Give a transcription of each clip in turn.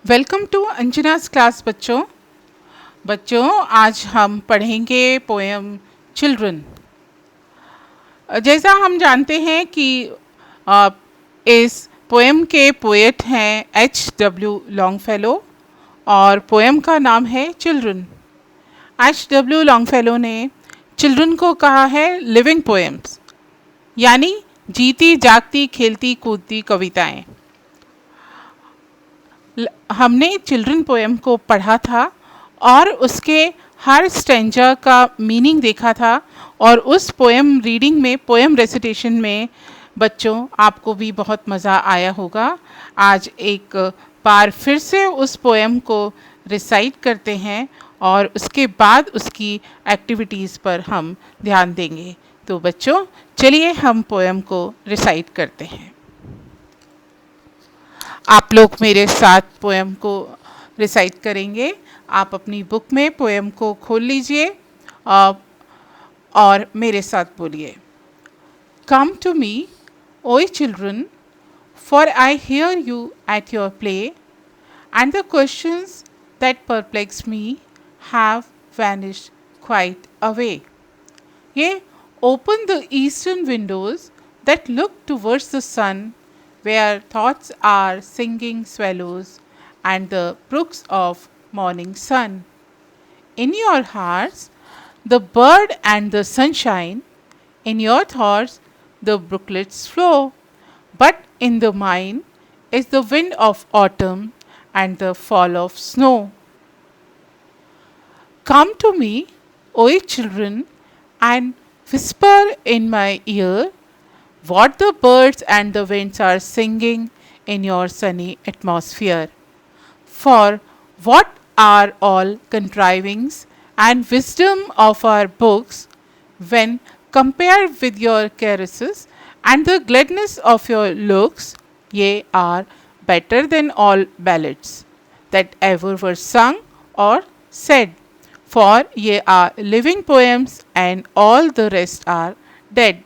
Welcome to अंजना's class बच्चों आज हम पढ़ेंगे पोएम चिल्ड्रन। जैसा हम जानते हैं कि अ, इस पोएम के पोएट हैं H.W. लॉन्गफेलो और पोएम का नाम है चिल्ड्रन। H.W. लॉन्गफेलो ने चिल्ड्रन को कहा है लिविंग पोएम्स, यानी जीती जागती खेलती कूदती कविताएं। हमने चिल्ड्रन पोएम को पढ़ा था और उसके हर स्टेंजा का मीनिंग देखा था और उस पोएम रीडिंग में, पोएम रेसिटेशन में बच्चों आपको भी बहुत मज़ा आया होगा। आज एक बार फिर से उस पोएम को रिसाइट करते हैं और उसके बाद उसकी एक्टिविटीज़ पर हम ध्यान देंगे। तो बच्चों चलिए हम पोएम को रिसाइट करते हैं। आप लोग मेरे साथ पोएम को रिसाइट करेंगे। आप अपनी बुक में पोएम को खोल लीजिए और मेरे साथ बोलिए। Come to me O children, for I hear you at your play and the questions that perplex me have vanished quite away. Ye open the eastern windows that look towards the sun, where thoughts are singing swallows and the brooks of morning sun. In your hearts, the bird and the sunshine, in your thoughts, the brooklets flow, but in the mind is the wind of autumn and the fall of snow. Come to me, O children, and whisper in my ear what the birds and the winds are singing in your sunny atmosphere. For what are all contrivings and wisdom of our books when compared with your caresses and the gladness of your looks, ye are better than all ballads that ever were sung or said. For ye are living poems and all the rest are dead.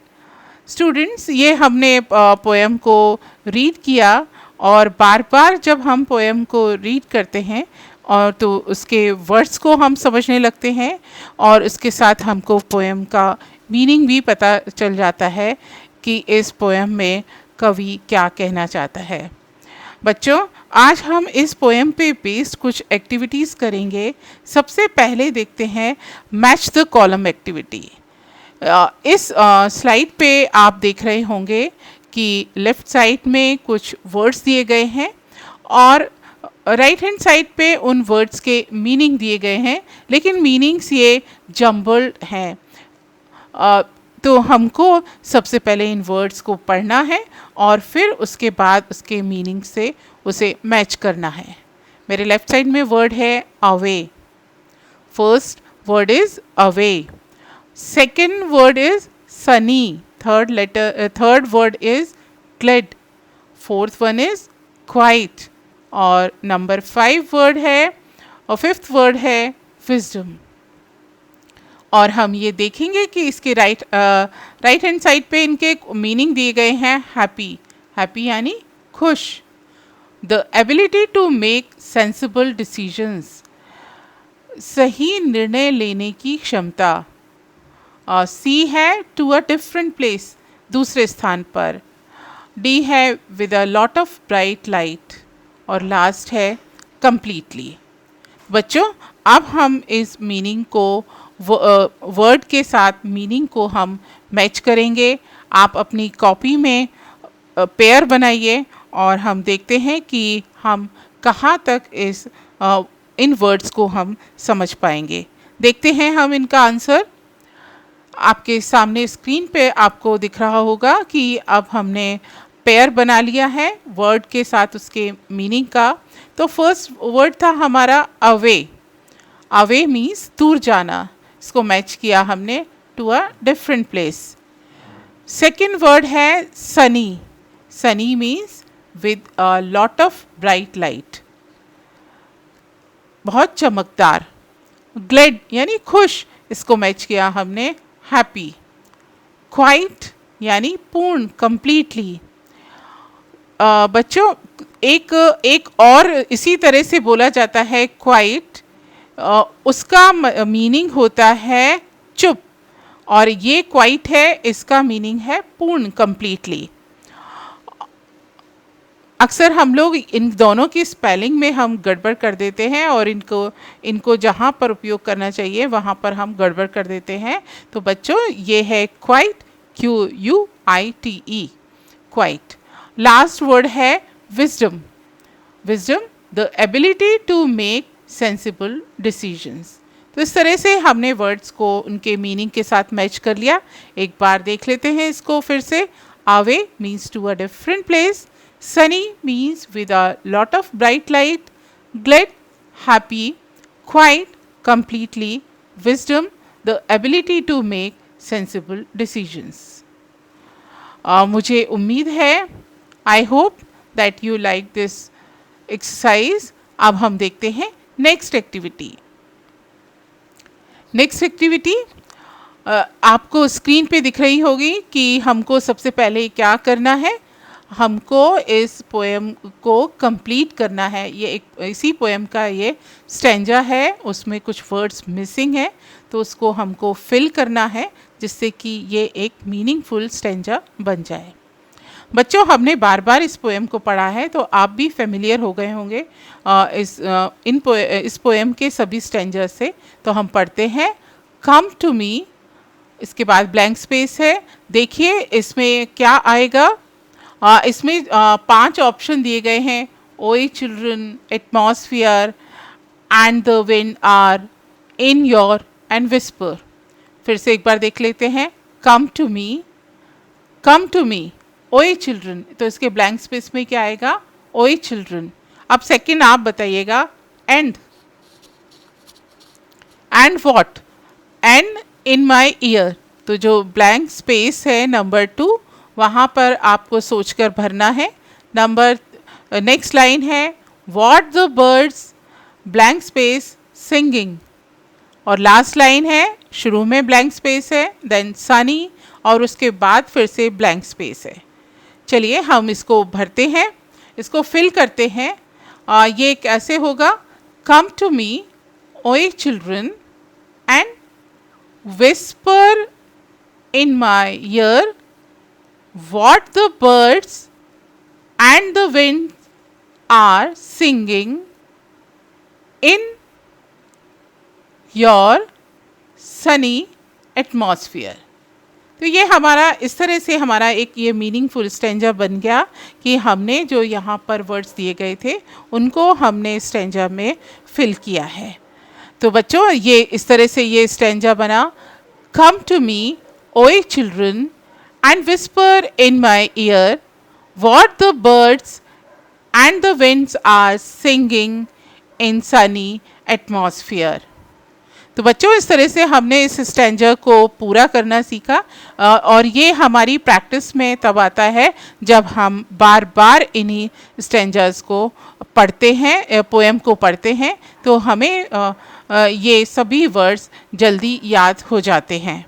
Students, ये हमने poem को read किया और बार बार जब हम poem को read करते हैं और तो उसके वर्ड्स को हम समझने लगते हैं और उसके साथ हमको पोएम का मीनिंग भी पता चल जाता है कि इस पोएम में कवि क्या कहना चाहता है। बच्चों, आज हम इस पोएम पे बेस्ड कुछ एक्टिविटीज़ करेंगे। सबसे पहले देखते हैं मैच द कॉलम एक्टिविटी। इस स्लाइड पे आप देख रहे होंगे कि लेफ़्ट साइड में कुछ वर्ड्स दिए गए हैं और राइट हैंड साइड पे उन वर्ड्स के मीनिंग दिए गए हैं, लेकिन मीनिंग्स ये जम्बल्ड हैं। तो हमको सबसे पहले इन वर्ड्स को पढ़ना है और फिर उसके बाद उसके मीनिंग से उसे मैच करना है। मेरे लेफ़्ट साइड में वर्ड है away. First word is away. Second word is sunny. Third word is glad. Fourth one is quiet. और नंबर 5 वर्ड है और 5th वर्ड है wisdom. और हम ये देखेंगे कि इसके राइट हैंड साइड पे इनके मीनिंग दिए गए हैं। हैप्पी, हैप्पी यानी खुश। The ability to make sensible decisions, सही निर्णय लेने की क्षमता। सी है टू अ डिफरेंट प्लेस, दूसरे स्थान पर। डी है with a lot of bright light और लास्ट है कम्प्लीटली। बच्चों, अब हम इस मीनिंग को वर्ड के साथ मीनिंग को हम मैच करेंगे। आप अपनी कॉपी में पेयर बनाइए और हम देखते हैं कि हम कहाँ तक इन वर्ड्स को हम समझ पाएंगे। देखते हैं हम इनका आंसर। आपके सामने स्क्रीन पे आपको दिख रहा होगा कि अब हमने पेयर बना लिया है वर्ड के साथ उसके मीनिंग का। तो फर्स्ट वर्ड था हमारा अवे। अवे मीन्स दूर जाना, इसको मैच किया हमने to a different place. Second word है sunny. Sunny means with a lot of bright light, बहुत चमकदार। ग्लैड यानी खुश, इसको मैच किया हमने हैप्पी। क्वाइट यानी पूर्ण, कंप्लीटली। बच्चों, एक एक और इसी तरह से बोला जाता है क्वाइट, उसका मीनिंग होता है चुप, और ये क्वाइट है, इसका मीनिंग है पूर्ण, कंप्लीटली। अक्सर हम लोग इन दोनों की स्पेलिंग में हम गड़बड़ कर देते हैं और इनको जहाँ पर उपयोग करना चाहिए वहाँ पर हम गड़बड़ कर देते हैं। तो बच्चों ये है quite, QUITE, quite. Last word है wisdom. Wisdom, the ability to make sensible decisions. तो इस तरह से हमने वर्ड्स को उनके मीनिंग के साथ मैच कर लिया। एक बार देख लेते हैं इसको फिर से। Away means to a different place, sunny means with a lot of bright light, glad, happy, quiet, completely, wisdom, the ability to make sensible decisions. मुझे उम्मीद है, I hope that you like this exercise. अब हम देखते हैं next activity. Next activity आपको screen पे दिख रही होगी कि हमको सबसे पहले क्या करना है। हमको इस पोएम को कंप्लीट करना है। ये एक इसी पोएम का ये स्टैंजा है, उसमें कुछ वर्ड्स मिसिंग है, तो उसको हमको फिल करना है जिससे कि ये एक मीनिंगफुल स्टैंजा बन जाए। बच्चों हमने बार बार इस पोएम को पढ़ा है तो आप भी फेमिलियर हो गए होंगे इस पोएम के सभी स्टैंजर से। तो हम पढ़ते हैं कम टू मी, इसके बाद ब्लैंक स्पेस है। देखिए इसमें क्या आएगा। इसमें 5 ऑप्शन दिए गए हैं। O ye children, atmosphere, and the wind are, in your, and whisper. फिर से एक बार देख लेते हैं। कम टू मी, कम टू मी, ओए चिल्ड्रन, तो इसके ब्लैंक स्पेस में क्या आएगा? ओए चिल्ड्रन। अब सेकंड आप बताइएगा। And, and what? And in my year, तो जो ब्लैंक स्पेस है नंबर 2 वहाँ पर आपको सोचकर भरना है। नेक्स्ट लाइन है what the birds, blank space, singing. और लास्ट लाइन है, शुरू में ब्लैंक स्पेस है, देन सनी, और उसके बाद फिर से ब्लैंक स्पेस है। चलिए हम इसको भरते हैं, इसको फिल करते हैं। ये कैसे होगा? कम टू मी, ओए children, and whisper in my year what the birds and the wind are singing in your sunny atmosphere। तो ये हमारा इस तरह से हमारा एक ये मीनिंगफुल स्टैंजा बन गया कि हमने जो यहाँ पर वर्ड्स दिए गए थे उनको हमने स्टैंजा में फिल किया है। तो बच्चों ये इस तरह से ये स्टैंजा बना। कम टू मी, ओए children, and whisper in my ear what the birds and the winds are singing in sunny atmosphere। तो बच्चों इस तरह से हमने इस स्टैंजा को पूरा करना सीखा, और ये हमारी प्रैक्टिस में तब आता है जब हम बार बार इन्हीं स्टैंजास को पढ़ते हैं, पोएम को पढ़ते हैं, तो हमें ये सभी वर्ड्स जल्दी याद हो जाते हैं।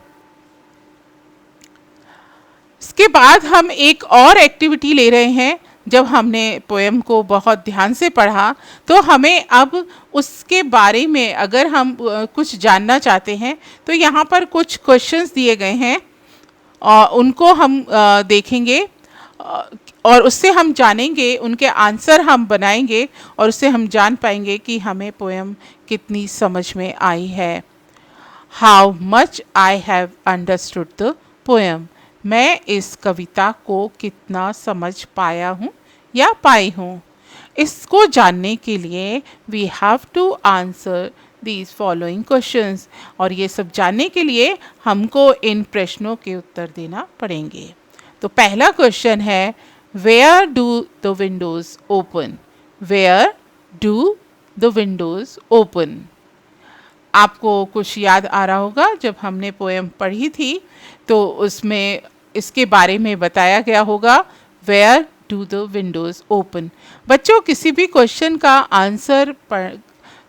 इसके बाद हम एक और एक्टिविटी ले रहे हैं। जब हमने पोएम को बहुत ध्यान से पढ़ा तो हमें अब उसके बारे में अगर हम कुछ जानना चाहते हैं तो यहाँ पर कुछ क्वेश्चंस दिए गए हैं और उनको हम देखेंगे और उससे हम जानेंगे, उनके आंसर हम बनाएंगे और उससे हम जान पाएंगे कि हमें पोएम कितनी समझ में आई है। How much I have understood the poem, मैं इस कविता को कितना समझ पाया हूँ या पाई हूँ। इसको जानने के लिए we have to answer these following questions, और ये सब जानने के लिए हमको इन प्रश्नों के उत्तर देना पड़ेंगे। तो पहला क्वेश्चन है where do the windows open, where do the windows open. आपको कुछ याद आ रहा होगा, जब हमने पोएम पढ़ी थी तो उसमें इसके बारे में बताया गया होगा, where do the windows open. बच्चों किसी भी क्वेश्चन का आंसर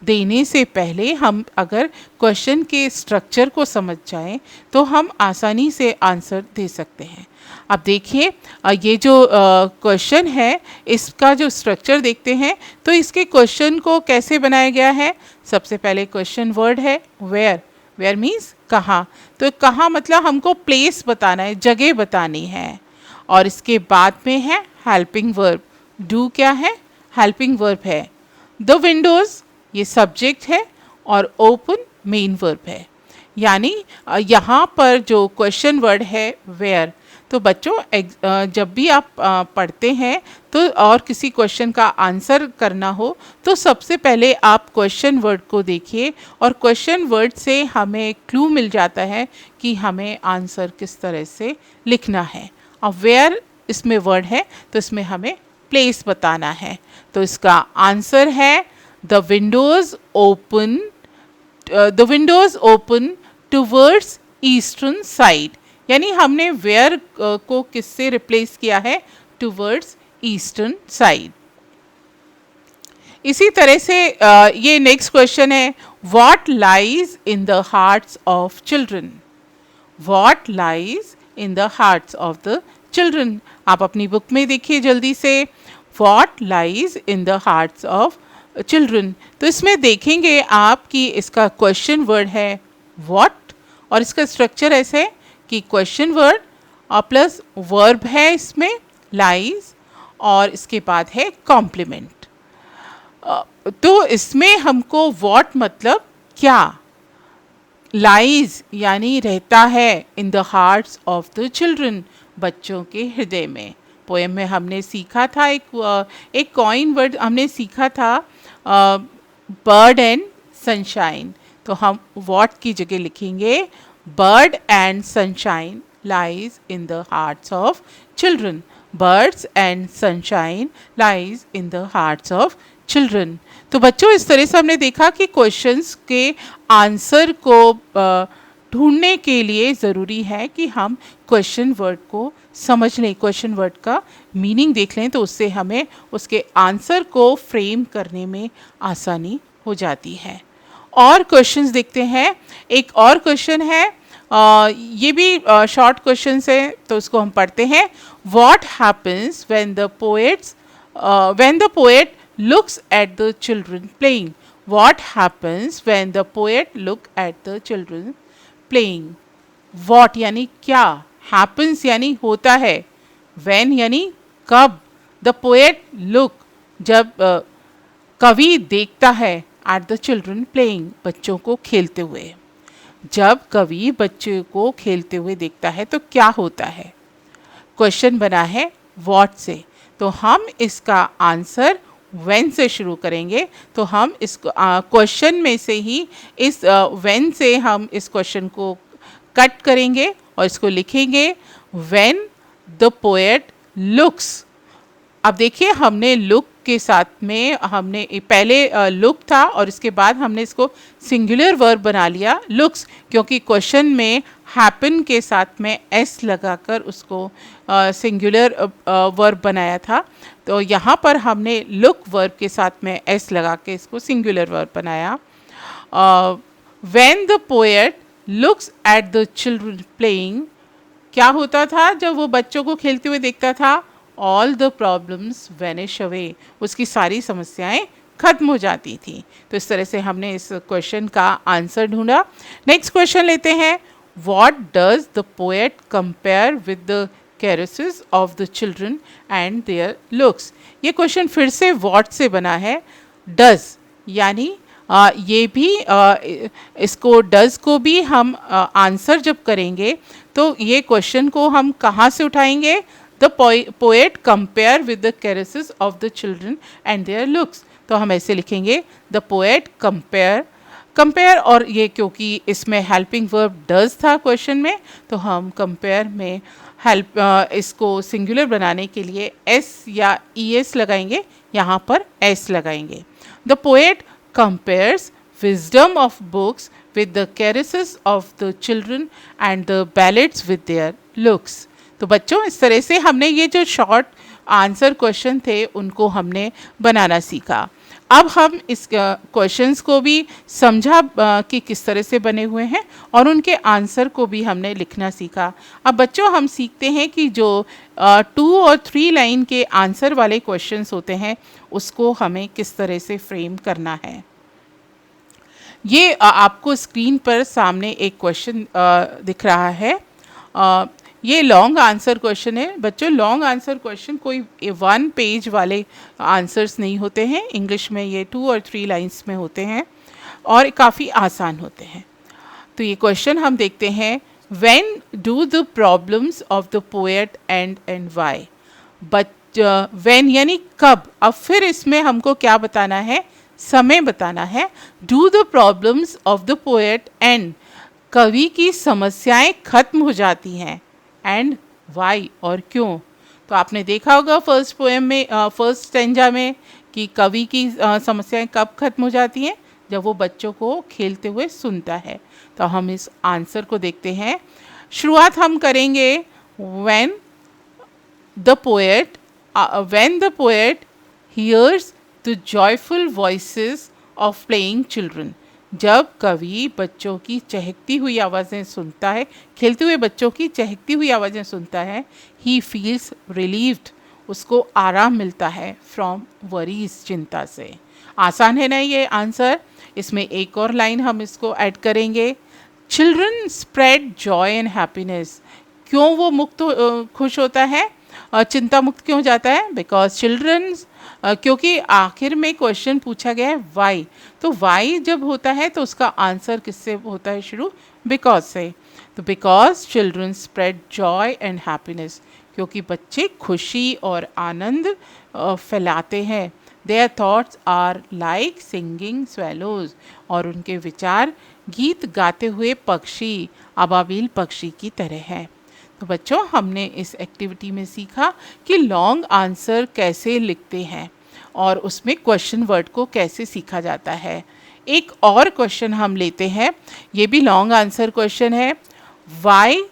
देने से पहले हम अगर क्वेश्चन के स्ट्रक्चर को समझ जाएं तो हम आसानी से आंसर दे सकते हैं। अब देखिए ये जो क्वेश्चन है इसका जो स्ट्रक्चर देखते हैं तो इसके क्वेश्चन को कैसे बनाया गया है। सबसे पहले क्वेश्चन वर्ड है वेयर। वेयर मीन्स कहाँ, तो कहाँ मतलब हमको प्लेस बताना है, जगह बतानी है। और इसके बाद में है हेल्पिंग वर्ब। डू क्या है, हेल्पिंग वर्ब है। द विंडोज़ ये सब्जेक्ट है और ओपन मेन वर्ब है। यानी यहाँ पर जो क्वेश्चन वर्ड है वेयर, तो बच्चों जब भी आप पढ़ते हैं तो और किसी क्वेश्चन का आंसर करना हो तो सबसे पहले आप क्वेश्चन वर्ड को देखिए और क्वेश्चन वर्ड से हमें क्लू मिल जाता है कि हमें आंसर किस तरह से लिखना है। अब वेयर इसमें वर्ड है तो इसमें हमें प्लेस बताना है, तो इसका आंसर है the windows open towards eastern side. यानी हमने वेयर को किससे रिप्लेस किया है, टूवर्ड्स ईस्टर्न साइड। इसी तरह से ये नेक्स्ट क्वेश्चन है what lies in the hearts of children. What lies in the hearts of the children, आप अपनी बुक में देखिए जल्दी से। What lies in the hearts of children, तो इसमें देखेंगे आप कि इसका क्वेश्चन वर्ड है व्हाट और इसका स्ट्रक्चर ऐसे है कि क्वेश्चन वर्ड और प्लस वर्ब है इसमें लाइज और इसके बाद है कॉम्प्लीमेंट। तो इसमें हमको व्हाट मतलब क्या, लाइज यानी रहता है in the hearts of the children, बच्चों के हृदय में। पोएम में हमने सीखा था एक कॉइन वर्ड हमने सीखा था बर्ड एंड सनशाइन, तो हम व्हाट की जगह लिखेंगे bird and sunshine lies in the hearts of children. Birds and sunshine lies in the hearts of children. तो बच्चों इस तरह से हमने देखा कि क्वेश्चंस के आंसर को ढूंढने के लिए ज़रूरी है कि हम क्वेश्चन वर्ड को समझ लें, क्वेश्चन वर्ड का मीनिंग देख लें, तो उससे हमें उसके आंसर को फ्रेम करने में आसानी हो जाती है। और क्वेश्चंस देखते हैं। एक और क्वेश्चन है, ये भी शॉर्ट क्वेश्चन है तो उसको हम पढ़ते हैं। What happens when the poet looks at the children playing? What happens when the poet look at the children playing? What यानी क्या, happens यानी होता है, when यानी कब, the poet look जब कवि देखता है, at the children playing बच्चों को खेलते हुए। जब कवि बच्चे को खेलते हुए देखता है तो क्या होता है। क्वेश्चन बना है what से, तो हम इसका आंसर when से शुरू करेंगे। तो हम इस क्वेश्चन में से ही इस when से हम इस क्वेश्चन को कट करेंगे और इसको लिखेंगे when the poet looks। अब देखिए हमने लुक के साथ में हमने पहले लुक था और इसके बाद हमने इसको सिंगुलर वर्ब बना लिया लुक्स, क्योंकि क्वेश्चन में हैपन के साथ में एस लगाकर उसको सिंगुलर वर्ब बनाया था। तो यहाँ पर हमने लुक वर्ब के साथ में एस लगा के इसको सिंगुलर वर्ब बनाया। When the poet looks at the children playing, क्या होता था जब वो बच्चों को खेलते हुए देखता था, all the problems vanish away, उसकी सारी समस्याएं खत्म हो जाती थी। तो इस तरह से हमने इस क्वेश्चन का आंसर ढूंढा। नेक्स्ट क्वेश्चन लेते हैं। What does the poet compare with the caresses of the children and their looks. ये क्वेश्चन फिर से व्हाट से बना है। डज यानी ये भी इसको डज को भी हम आंसर जब करेंगे तो ये क्वेश्चन को हम कहाँ से उठाएंगे। The poet compare with the caresses of the children and their looks, तो हम ऐसे लिखेंगे the poet compare और ये क्योंकि इसमें helping verb does था क्वेश्चन में, तो हम compare में help इसको सिंगुलर बनाने के लिए s या es लगाएंगे, यहाँ पर s लगाएंगे। The poet compares wisdom of books with the caresses of the children and the ballads with their looks। तो बच्चों इस तरह से हमने ये जो शॉर्ट आंसर क्वेश्चन थे उनको हमने बनाना सीखा। अब हम इस क्वेश्चंस को भी समझा कि किस तरह से बने हुए हैं और उनके आंसर को भी हमने लिखना सीखा। अब बच्चों हम सीखते हैं कि जो 2 और 3 लाइन के आंसर वाले क्वेश्चंस होते हैं उसको हमें किस तरह से फ्रेम करना है। ये आपको स्क्रीन पर सामने एक क्वेश्चन दिख रहा है। ये लॉन्ग आंसर क्वेश्चन है बच्चों। लॉन्ग आंसर क्वेश्चन कोई 1 पेज वाले आंसर्स नहीं होते हैं। इंग्लिश में ये 2 और 3 लाइंस में होते हैं और काफ़ी आसान होते हैं। तो ये क्वेश्चन हम देखते हैं। When do the problems of the poet end why. But when यानी कब। अब फिर इसमें हमको क्या बताना है, समय बताना है। Do the problems of the poet and, कवि की समस्याएं खत्म हो जाती हैं, एंड वाई और क्यों। तो आपने देखा होगा फर्स्ट पोएम में फर्स्ट स्टेंजा में कि कवि की समस्याएं कब खत्म हो जाती हैं, जब वो बच्चों को खेलते हुए सुनता है। तो हम इस आंसर को देखते हैं। शुरुआत हम करेंगे when the poet hears the joyful voices of playing children। जब कवि बच्चों की चहकती हुई आवाज़ें सुनता है, खेलते हुए बच्चों की चहकती हुई आवाज़ें सुनता है, he feels relieved, उसको आराम मिलता है, from worries, चिंता से। आसान है ना ये आंसर। इसमें एक और लाइन हम इसको ऐड करेंगे। Children spread joy and happiness. क्यों वो खुश होता है, चिंता मुक्त क्यों हो जाता है? बिकॉज चिल्ड्रन, क्योंकि आखिर में क्वेश्चन पूछा गया है वाई। तो वाई जब होता है तो उसका आंसर किससे होता है शुरू? बिकॉज से। तो because children spread joy and happiness, क्योंकि बच्चे खुशी और आनंद फैलाते हैं। Their thoughts are like singing swallows, और उनके विचार गीत गाते हुए पक्षी, अबाबिल पक्षी की तरह है। तो बच्चों हमने इस एक्टिविटी में सीखा कि लॉन्ग आंसर कैसे लिखते हैं और उसमें क्वेश्चन वर्ड को कैसे सीखा जाता है। एक और क्वेश्चन हम लेते हैं, ये भी लॉन्ग आंसर क्वेश्चन है। वाई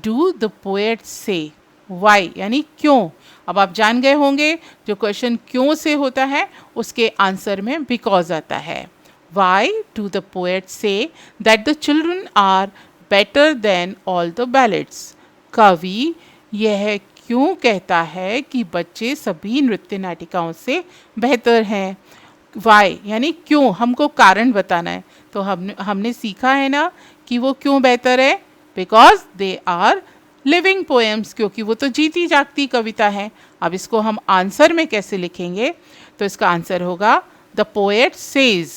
डू द पोएट से। वाई यानी क्यों। अब आप जान गए होंगे जो क्वेश्चन क्यों से होता है उसके आंसर में बिकॉज आता है। Why do the poet say that the children are better than all the ballads. कवि यह क्यों कहता है कि बच्चे सभी नृत्य नाटिकाओं से बेहतर हैं। वाई यानी क्यों, हमको कारण बताना है। तो हमने सीखा है ना कि वो क्यों बेहतर है। Because they are living poems, क्योंकि वो तो जीती जागती कविता है। अब इसको हम आंसर में कैसे लिखेंगे? तो इसका आंसर होगा द पोएट सेज।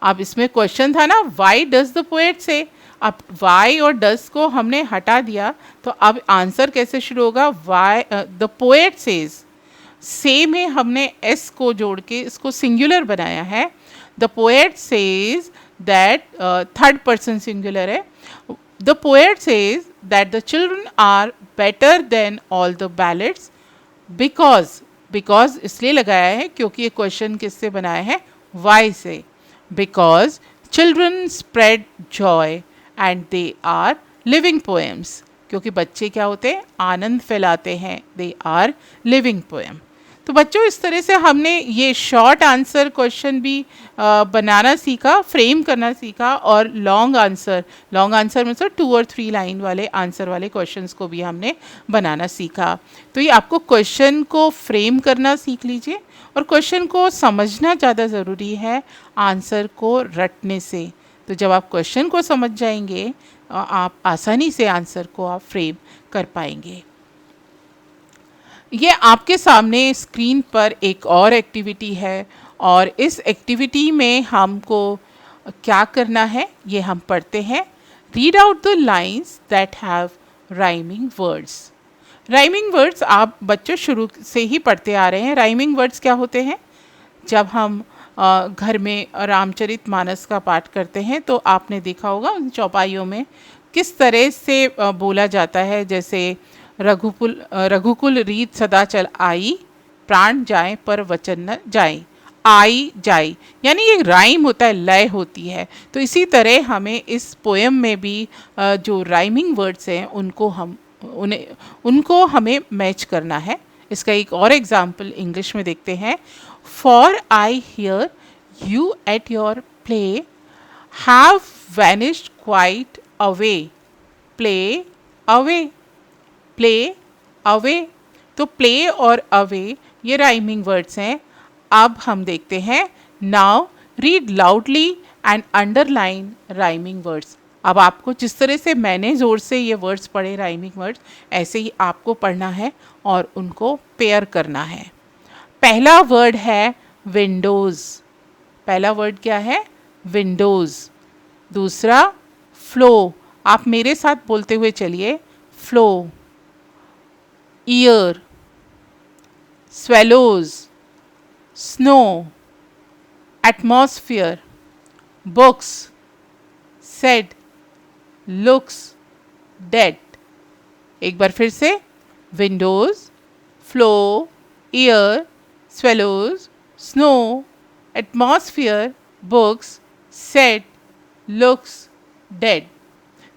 अब इसमें क्वेश्चन था ना वाई डज द पोएट से। अब वाई और डस को हमने हटा दिया तो अब आंसर कैसे शुरू होगा? Why the poet says. से में हमने एस को जोड़ के इसको सिंगुलर बनाया है। The poet says that, third person singular है। The poet says that the children are better than all the ballads. Because इसलिए लगाया है क्योंकि ये क्वेश्चन किससे बनाया है? वाई से। Because children spread joy and they are living poems, क्योंकि बच्चे क्या होते हैं? आनंद फैलाते हैं। They are living poem. तो बच्चों इस तरह से हमने ये शॉर्ट आंसर क्वेश्चन भी बनाना सीखा, फ्रेम करना सीखा, और लॉन्ग आंसर में से 2 और 3 लाइन वाले आंसर वाले क्वेश्चंस को भी हमने बनाना सीखा। तो ये आपको क्वेश्चन को फ्रेम करना सीख लीजिए, और क्वेश्चन को समझना ज़्यादा ज़रूरी है आंसर को रटने से। तो जब आप क्वेश्चन को समझ जाएंगे आप आसानी से आंसर को आप फ्रेम कर पाएंगे। ये आपके सामने स्क्रीन पर एक और एक्टिविटी है, और इस एक्टिविटी में हमको क्या करना है ये हम पढ़ते हैं। Read out the lines that have rhyming words. Rhyming words आप बच्चों शुरू से ही पढ़ते आ रहे हैं। राइमिंग वर्ड्स क्या होते हैं? जब हम घर में रामचरितमानस का पाठ करते हैं तो आपने देखा होगा उन चौपाइयों में किस तरह से बोला जाता है। जैसे रघुकुल रीत सदा चल आई, प्राण जाए पर वचन न जाए। आई जाई यानी ये राइम होता है, लय होती है। तो इसी तरह हमें इस पोएम में भी जो राइमिंग वर्ड्स हैं उनको हमें मैच करना है। इसका एक और एग्जाम्पल इंग्लिश में देखते हैं। For I here You at your play have vanished quite away. Play away. Play away. तो play और away ये राइमिंग वर्ड्स हैं. अब हम देखते हैं. Now read loudly and underline rhyming words. अब आपको जिस तरह से मैंने ज़ोर से ये वर्ड्स पढ़े राइमिंग वर्ड्स, ऐसे ही आपको पढ़ना है और उनको पेयर करना है. पहला वर्ड है विंडोज़. पहला वर्ड क्या है? विंडोज़. दूसरा फ्लो. आप मेरे साथ बोलते हुए चलिए. Flow. Year. Swallows. Snow. Atmosphere. Books. Said. Looks. Dead. एक बार फिर से. Windows, flow, year, swallows, snow, atmosphere, books, said, looks, dead.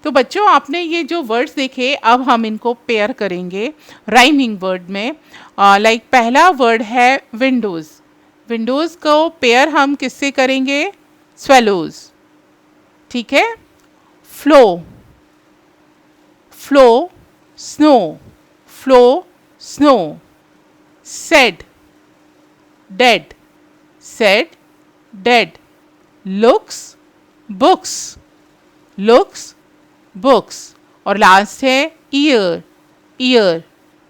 तो बच्चों आपने ये जो वर्ड्स देखे, अब हम इनको पेयर करेंगे राइमिंग वर्ड में. लाइक पहला वर्ड है विंडोज़. विंडोज़ को पेयर हम किससे करेंगे? स्वेलोज. ठीक है. Flow. Flow, snow. Flow, snow. Said. Dead. Said, dead. Looks, books. Looks, books. और लास्ट है ईयर. ईयर.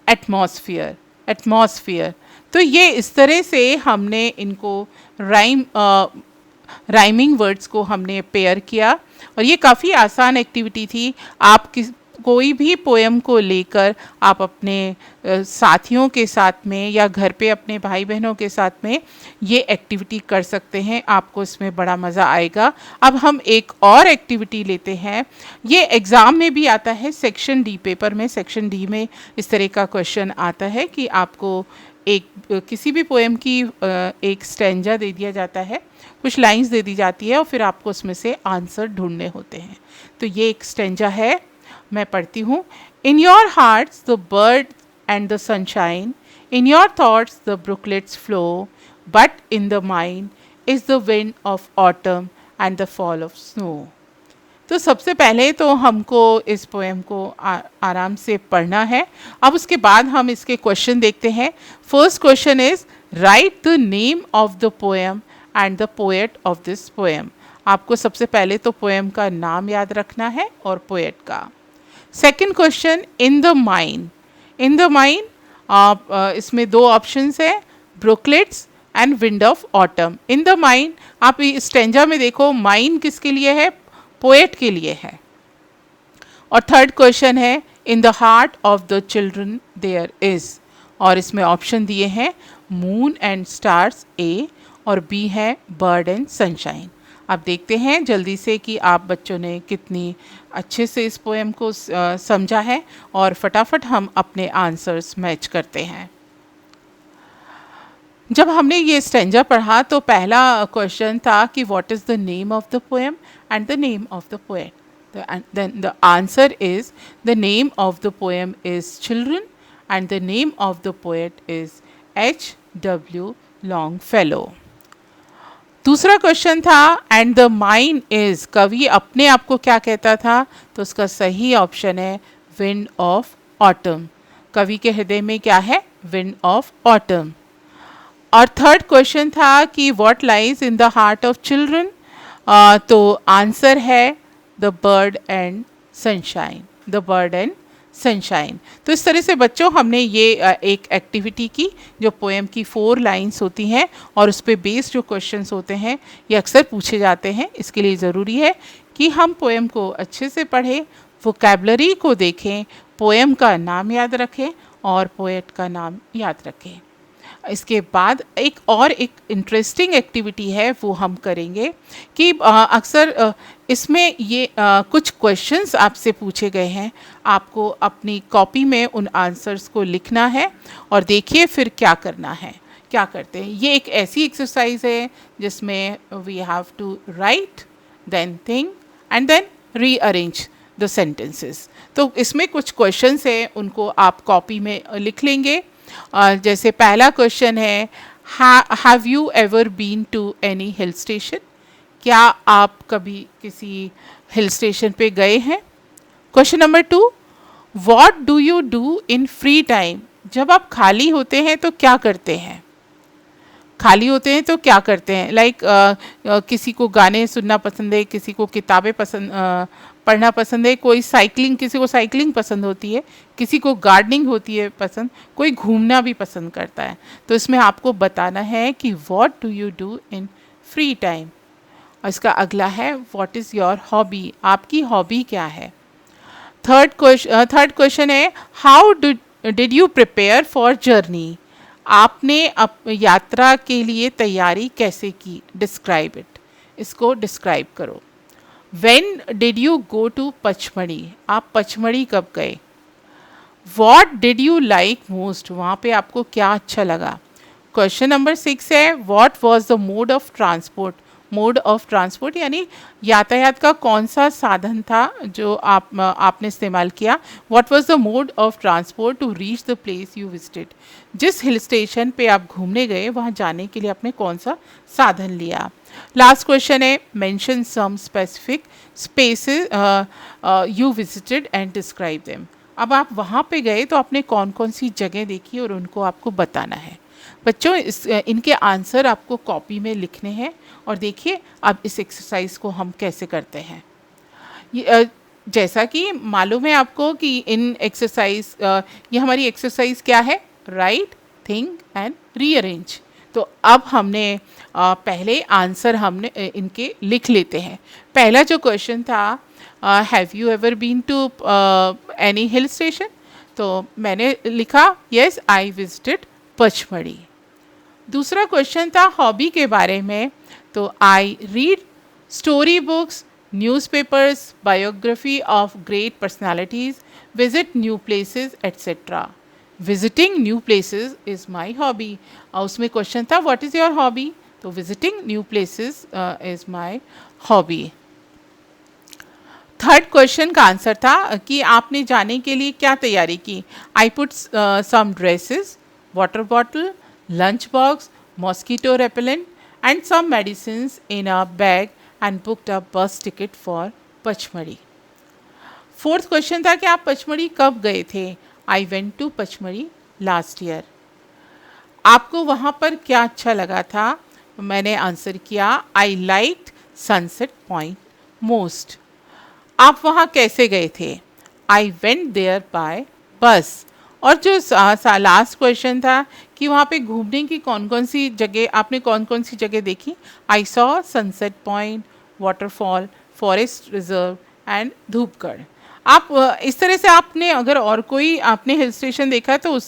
एटमॉस्फियर. एटमॉस्फियर. तो ये इस तरह से हमने इनको राइमिंग वर्ड्स को हमने पेयर किया. और ये काफ़ी आसान एक्टिविटी थी. आप कोई भी पोएम को लेकर आप अपने साथियों के साथ में या घर पे अपने भाई बहनों के साथ में ये एक्टिविटी कर सकते हैं. आपको इसमें बड़ा मज़ा आएगा. अब हम एक और एक्टिविटी लेते हैं. ये एग्ज़ाम में भी आता है. सेक्शन डी पेपर में, सेक्शन डी में इस तरह का क्वेश्चन आता है कि आपको किसी भी पोएम की एक स्टैंजा दे दिया जाता है, कुछ लाइंस दे दी जाती है और फिर आपको उसमें से आंसर ढूंढने होते हैं. तो ये एक स्टैंजा है, मैं पढ़ती हूँ. In your hearts the bird and the sunshine, in your thoughts the brooklets flow, but in the mind is the wind of autumn and the fall of snow. तो सबसे पहले तो हमको इस पोएम को आराम से पढ़ना है. अब उसके बाद हम इसके क्वेश्चन देखते हैं. First question is right the name of the poem and the poet of this poem. आपको सबसे पहले तो पोएम का नाम याद रखना है और पोएट का. Second question, in the mind. In the mind इसमें दो ऑप्शंस है, brooklets and wind of autumn. In the mind आप इस स्टैंजा में देखो, माइंड किसके लिए है? पोएट के लिए है. और थर्ड क्वेश्चन है, in the heart of the children there is. और इसमें ऑप्शन दिए हैं मून एंड स्टार्स ए, और बी है बर्ड एंड सनशाइन. अब देखते हैं जल्दी से कि आप बच्चों ने कितनी अच्छे से इस पोएम को समझा है, और फटाफट हम अपने आंसर्स मैच करते हैं. जब हमने ये स्टैंजा पढ़ा तो पहला क्वेश्चन था कि what is the name of the poem and the name of the poet. Then the answer is the name of the poem is children and the name of the poet is H.W. Longfellow. दूसरा question था and the mind is, कवि अपने आप को क्या कहता था? तो उसका सही ऑप्शन है विंड ऑफ ऑटम. कवि के हृदय में क्या है? Wind of autumn. और थर्ड क्वेश्चन था कि what lies in the heart of children. तो आंसर है the bird and sunshine. The bird and sunshine. तो इस तरह से बच्चों हमने ये एक एक्टिविटी की जो पोएम की 4 लाइंस होती हैं और उस पर बेस्ड जो क्वेश्चंस होते हैं ये अक्सर पूछे जाते हैं. इसके लिए ज़रूरी है कि हम पोएम को अच्छे से पढ़ें, वोकैबुलरी को देखें, पोएम का नाम याद रखें और पोएट का नाम याद रखें. इसके बाद एक इंटरेस्टिंग एक्टिविटी है वो हम करेंगे कि अक्सर इसमें ये कुछ क्वेश्चंस आपसे पूछे गए हैं. आपको अपनी कॉपी में उन आंसर्स को लिखना है और देखिए फिर क्या करना है, क्या करते हैं. ये एक ऐसी एक्सरसाइज है जिसमें we have to write, then think and then rearrange the sentences. तो इसमें कुछ क्वेश्चंस हैं, उनको आप कॉपी में लिख लेंगे. जैसे पहला क्वेश्चन है, have you ever been to any hill station? क्या आप कभी किसी हिल स्टेशन पे गए हैं? Question number 2, what do you do in free time? जब आप खाली होते हैं तो क्या करते हैं? खाली होते हैं तो क्या करते हैं? लाइक किसी को गाने सुनना पसंद है, किसी को किताबें पसंद पढ़ना पसंद है, कोई साइकिलिंग, किसी को साइकिलिंग पसंद होती है, किसी को गार्डनिंग होती है पसंद, कोई घूमना भी पसंद करता है। तो इसमें आपको बताना है कि what do you do in free time. और इसका अगला है व्हाट इज़ योर हॉबी? आपकी हॉबी क्या है? थर्ड क्वेश्चन है how did you prepare for journey? आपने यात्रा के लिए तैयारी कैसे की? Describe it. इसको डिस्क्राइब करो। When did you go to Pachmarhi? आप पचमढ़ी कब गए? What did you like most? वहाँ पे आपको क्या अच्छा लगा? क्वेश्चन नंबर 6 है what was the mode of transport? Mode of transport यानी यातायात का कौन सा साधन था जो आपने इस्तेमाल किया? What was the mode of transport to reach the place you visited? जिस हिल स्टेशन पे आप घूमने गए वहाँ जाने के लिए आपने कौन सा साधन लिया? लास्ट क्वेश्चन है mention some specific spaces you visited and describe them. अब आप वहाँ पे गए तो आपने कौन कौन सी जगह देखी और उनको आपको बताना है। बच्चों इनके आंसर आपको कॉपी में लिखने हैं। और देखिए अब इस एक्सरसाइज को हम कैसे करते हैं। जैसा कि मालूम है आपको कि इन एक्सरसाइज ये हमारी एक्सरसाइज क्या है? Right, think and rearrange. तो अब हमने पहले आंसर हमने इनके लिख लेते हैं। पहला जो क्वेश्चन था have you ever been to any hill station? तो मैंने लिखा यस आई विजिटेड पचमढ़ी। दूसरा क्वेश्चन था हॉबी के बारे में, तो I read story books, newspapers, biography of great personalities, visit new places etcetera. Visiting new places is my hobby. और उसमें क्वेश्चन था व्हाट इज़ योर हॉबी? तो visiting new places is my hobby. Third question का answer था कि आपने जाने के लिए क्या तैयारी की? I put some dresses, water bottle, lunch box, mosquito repellent and some medicines in a bag and booked a bus ticket for Pachmarhi. Fourth question था कि आप पचमढ़ी कब गए थे? I went to Pachmarhi last year. आपको वहाँ पर क्या अच्छा लगा था? मैंने आंसर किया I liked sunset point most. आप वहाँ कैसे गए थे? आई वेंट देयर बाय बस। और जो लास्ट क्वेश्चन था कि वहाँ पे घूमने की कौन कौन सी जगह, आपने कौन कौन सी जगह देखी? I saw sunset point, waterfall, forest reserve and Dhupgarh. आप इस तरह से आपने अगर और कोई आपने हिल स्टेशन देखा है तो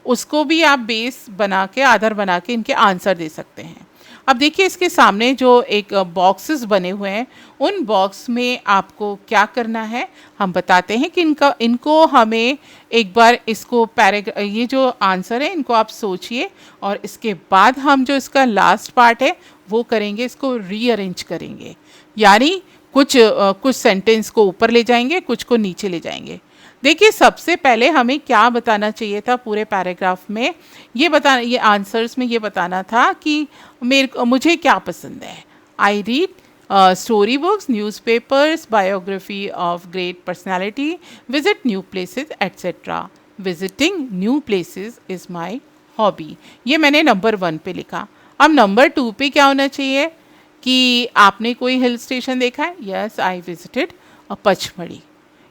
उसको भी आप बेस बना के, आधार बना के इनके आंसर दे सकते हैं। अब देखिए इसके सामने जो एक बॉक्सेस बने हुए हैं, उन बॉक्स में आपको क्या करना है हम बताते हैं कि इनको हमें एक बार इसको ये जो आंसर है इनको आप सोचिए और इसके बाद हम जो इसका लास्ट पार्ट है वो करेंगे, इसको रीअरेंज करेंगे। यानी कुछ सेंटेंस को ऊपर ले जाएंगे, कुछ को नीचे ले जाएंगे। देखिए सबसे पहले हमें क्या बताना चाहिए था पूरे पैराग्राफ में? ये आंसर्स में ये बताना था कि मुझे क्या पसंद है। आई read story books, newspapers, biography of great personality, visit new places etcetera. Visiting new places is my hobby. ये मैंने नंबर 1 पे लिखा। अब नंबर 2 पे क्या होना चाहिए कि आपने कोई हिल स्टेशन देखा है? Yes I visited Pachmarhi.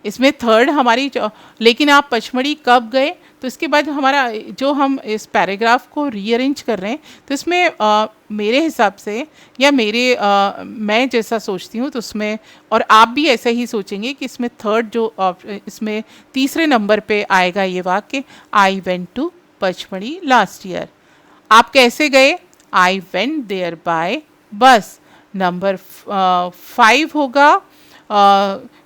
इसमें थर्ड हमारी लेकिन आप पचमढ़ी कब गए? तो इसके बाद हमारा जो हम इस पैराग्राफ को रीअरेंज कर रहे हैं तो इसमें मेरे हिसाब से या मैं जैसा सोचती हूँ तो उसमें, और आप भी ऐसा ही सोचेंगे कि इसमें इसमें तीसरे नंबर पे आएगा ये वाक्य I went to Pachmarhi last year. आप कैसे गए? I went there by bus. Number 5 होगा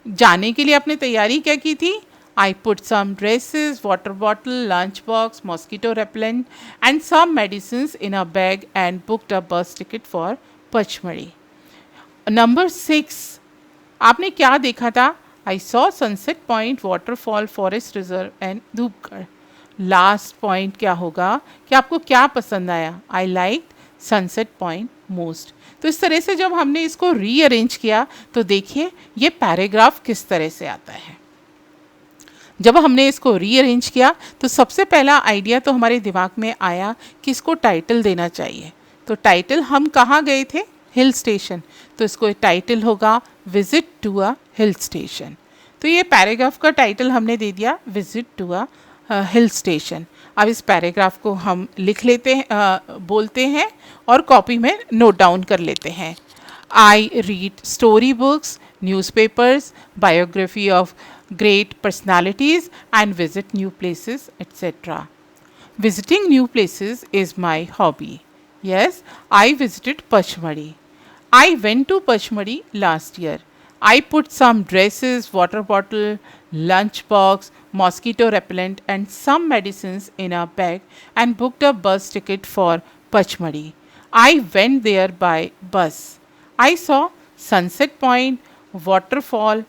जाने के लिए आपने तैयारी क्या की थी? I put some dresses, water bottle, lunch box, mosquito repellent and some medicine in a bag and booked a bus ticket for Pachmarhi. Number 6 आपने क्या देखा था? I saw sunset point, waterfall, forest reserve and Dhupgarh. Last point क्या होगा कि आपको क्या पसंद आया. I like sunset point most. तो इस तरह से जब हमने इसको रीअरेंज किया तो देखिए ये पैराग्राफ किस तरह से आता है. जब हमने इसको रीअरेंज किया तो सबसे पहला आइडिया तो हमारे दिमाग में आया कि इसको टाइटल देना चाहिए. तो टाइटल हम कहाँ गए थे? Hill station. तो इसको टाइटल होगा visit to a hill station. तो ये पैराग्राफ का टाइटल हमने दे दिया visit to a hill station. अब इस पैराग्राफ को हम लिख लेते हैं, बोलते हैं और कॉपी में नोट डाउन कर लेते हैं. आई read story books, newspapers, biography of great personalities and visit new places, etc. Visiting new places is my hobby. Yes, I visited Pachmadi. I went to Pachmadi last year. I put some dresses, water bottle, lunch box, mosquito repellent and some medicines in a bag and booked a bus ticket for Pachmadi. I went there by bus. I saw Sunset Point, waterfall,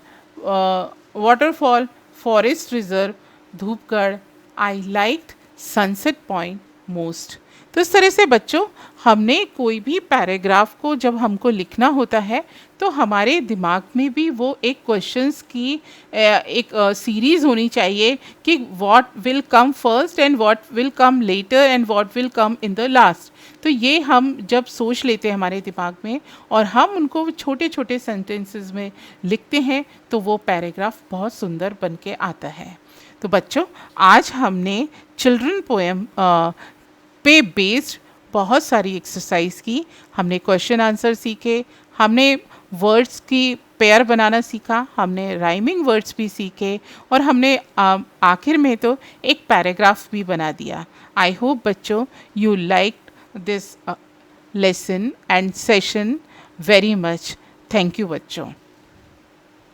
forest reserve, Dhupgarh. I liked sunset point most. तो इस तरह से बच्चों हमने कोई भी paragraph को जब हमको लिखना होता है तो हमारे दिमाग में भी वो एक क्वेश्चंस की एक सीरीज़ होनी चाहिए कि what will come first and what will come later and what will come in the last. तो ये हम जब सोच लेते हैं हमारे दिमाग में और हम उनको छोटे छोटे सेंटेंसेस में लिखते हैं तो वो पैराग्राफ बहुत सुंदर बन के आता है. तो बच्चों आज हमने चिल्ड्रन पोएम पे बेस्ड बहुत सारी एक्सरसाइज की. हमने क्वेश्चन आंसर सीखे, हमने वर्ड्स की पेयर बनाना सीखा, हमने राइमिंग वर्ड्स भी सीखे और हमने आखिर में तो एक पैराग्राफ भी बना दिया. आई होप बच्चों you like this lesson and session very much. Thank you बच्चों.